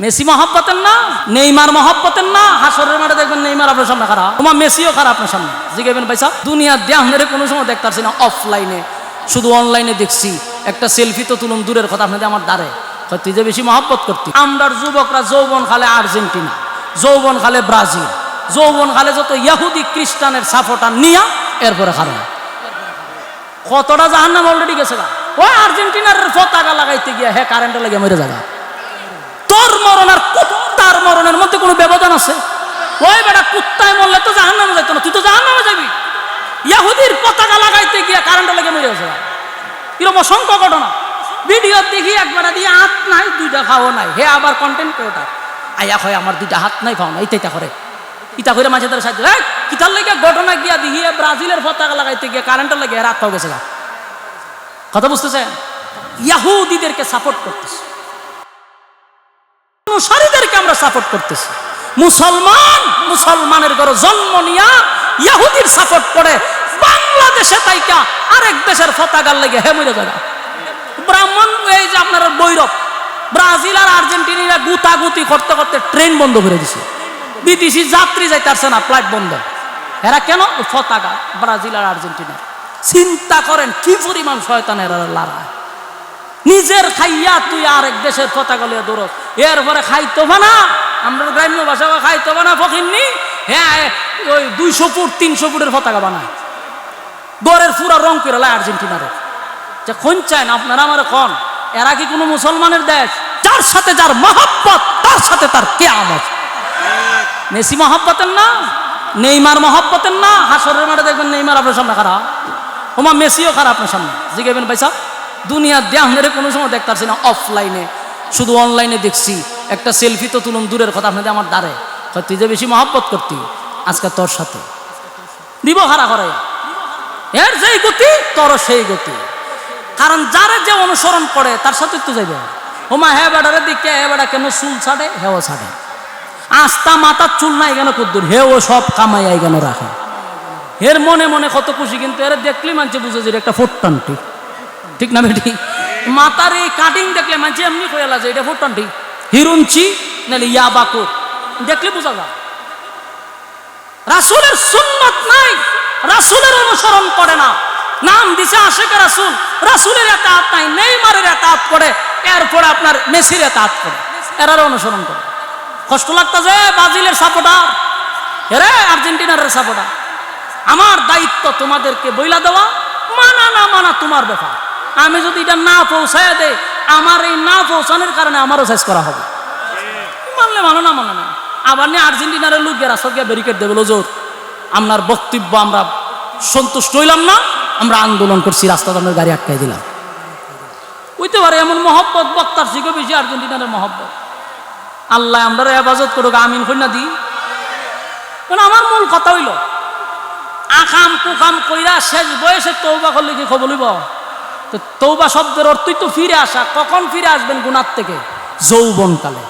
Messi মহব্বতের না, Neymar মহব্বতের না। হাসরের মাঠে দেখবেন নেইমার আপনার সামনে খারাপ, তোমার মেসিও খারাপ আপনার সামনে। জিজ্ঞাসা পয়সা দুনিয়া দিয়ে আপনারা কোনো সময় দেখতে পারছি না, অফলাইনে শুধু অনলাইনে দেখছি। একটা সেলফি তো তুলুন দূরের কথা, আপনাদের আমার দ্বারে তুই যে বেশি মহব্বত করতি। আমরার যুবকরা যৌবন খালে আর্জেন্টিনা, যৌবন খালে ব্রাজিল, যৌবন খালে যত ইহুদি খ্রিস্টানের সাপোর্টার নিয়া এরপরে খারাপ। কতটা জাহান্নাম অলরেডি গেছে গা। ওই আর্জেন্টিনার পতাকা লাগাইতে গিয়া হ্যাঁ কারেন্টে লেগে মরে যাবে। তোর মরণ আর কুত্তার মরণের মধ্যে কোনো ব্যবধান আছে? ওই বেটা কুত্তায় মরলে তো জাহান্নামে যাইতো না, তুই তো জাহান্নামে যাবি। ইহুদির পতাকা লাগাইতে গিয়া কারেন্টে লেগে মরে গেছে। এরকম অসংখ্য ঘটনা ভিডিও দেখি। একবারে দিয়ে হাত নাই, দুইটা খাওয়া নাই, হে আবার কন্টেন্ট ক্রিয়েটর আইয়া হয় আমার দুইটা হাত নাই খাও না, এইটা করে ইটা করে মাঝে ধরে সাহায্য কিতার লেগে ঘটনা গিয়া দেখি ব্রাজিলের পতাকা লাগাইতে গিয়ে কারেন্টের লেগে রাত পাও গেছে। কথা বুঝতেছেন? ইহুদিদেরকে সাপোর্ট করতেছে, অনুসারীদেরকে আমরা সাপোর্ট করতেছি। মুসলমানের ঘরে জন্ম নিয়া ইহুদির সাপোর্ট করে বাংলাদেশে তাইকা আরেক দেশের পতাকার লেগে হে মরে যায়। ব্রাহ্মণ এই যে আপনার বৈরব, ব্রাজিল আর আর্জেন্টিনা গুতাগুতি করতে করতে ট্রেন বন্ধ করে দিছে। বিদেশি যাত্রী যাইতে পারছে না, ফ্লাইট বন্ধ। এরা কেন? পতাকা ব্রাজিল আর আর্জেন্টিনা। চিন্তা করেন কি পরিমাণ শয়তানের লড়াই। নিজের খাইয়া তুই আরেক দেশের পতাকা লিয়ে দৌড়, এরপরে খাইতো না। আমরা গ্রাম্য ভাষা খাইতো না ফকিরনি, হ্যাঁ ওই 200 ফুট 300 ফুটের পতাকা বানায়, গড়ের পুরা রং করে লাই আর্জেন্টিনারে। যে কোন চায় না আপনারা আমার কোন? এরা কি কোনো মুসলমানের দেশ? যার সাথে যার মহব্বত তার সাথে তার কিয়ামত। মেসি মহব্বতের না, নেইমার মহব্বতের না। হাসরের মাঠে দেখবেন নেইমার আপনার সামনে খারাপ, তোমার মেসিও খারাপ আপনার সামনে। জিজ্ঞাসা পয়সা দুনিয়া দিয়ে আপনারা কোনো সময় দেখতে পারছি না, অফলাইনে শুধু অনলাইনে দেখছি। একটা সেলফি তো তুলুন দূরের কথা, আপনাদের আমার দ্বারে তুই যে বেশি মহব্বত করতি আজকে তোর সাথে দিব হারা করে। এর যেই গতি তোর সেই গতি, কারণ যারা যে অনুসরণ করে তার সাথে তো যাইবে। ওমা হ্যাঁ বেটারে দিকে হ্যাঁ বেটা কেন চুল ছাড়ে, হেও ছাড়ে। আস্তা মাথার চুল নাই কেন কুদ্দুর, হেও সব কামাই কেন রাখে। এর মনে মনে কত খুশি, কিন্তু এর দেখলে মানছে বুঝে যে একটা ফোট্টানটি, ঠিক না বেটি? মাথার এই কাটিং দেখলে মানছে এমনি কয়ালা যে এটা ফোট্টানটি, হিরুঞ্চি নাহলে ইয়াবাকুর, দেখলে বোঝা যায়। রাসূলের সুন্নাত নাই, রাসূলের অনুসরণ করে না। নাম দিছে আশিকে রাসূল, রাসূলের ইতাআত নাই, নেইমারের ইতাআত করে, এরপর আপনার মেসির ইতাআত করে, এরার অনুসরণ করে। কষ্ট লাগতেছে ব্রাজিলের সাপোর্টার, এরে আর্জেন্টিনার সাপোর্টার। আমার দায়িত্ব তোমাদেরকে বইলা দেওয়া, মানা না মানা তোমার ব্যাপার। আমি যদি এটা না পৌঁছায় দেয়, আমার এই না পৌঁছানোর কারণে আমারও শেষ করা হবে। মানলে মানো না মানো না। আবার নিয়ে আর্জেন্টিনার লোক গিয়ে রাস্তা গিয়ে ব্যারিকেড দেবে, লোজোর আপনার বক্তব্য আমরা সন্তুষ্ট হইলাম না, আমরা আন্দোলন করছি, রাস্তা আমাদের গাড়ি আটকাই দিলাম। বুঝতে পারে এমন মহব্বত বক্তার শিখে বেশি আর্জেন্টিনার মহব্বত। আল্লাহ আমরা হেফাজত করুক, আমিন কইনা দিই। কারণ আমার মূল কথা হইল আকাম কুকাম কইরা শেষ বয়সে তওবা করলে কি খবর লইব? তো তওবা শব্দের অর্থই তো ফিরে আসা। কখন ফিরে আসবেন গুনার থেকে? যৌবনকালে।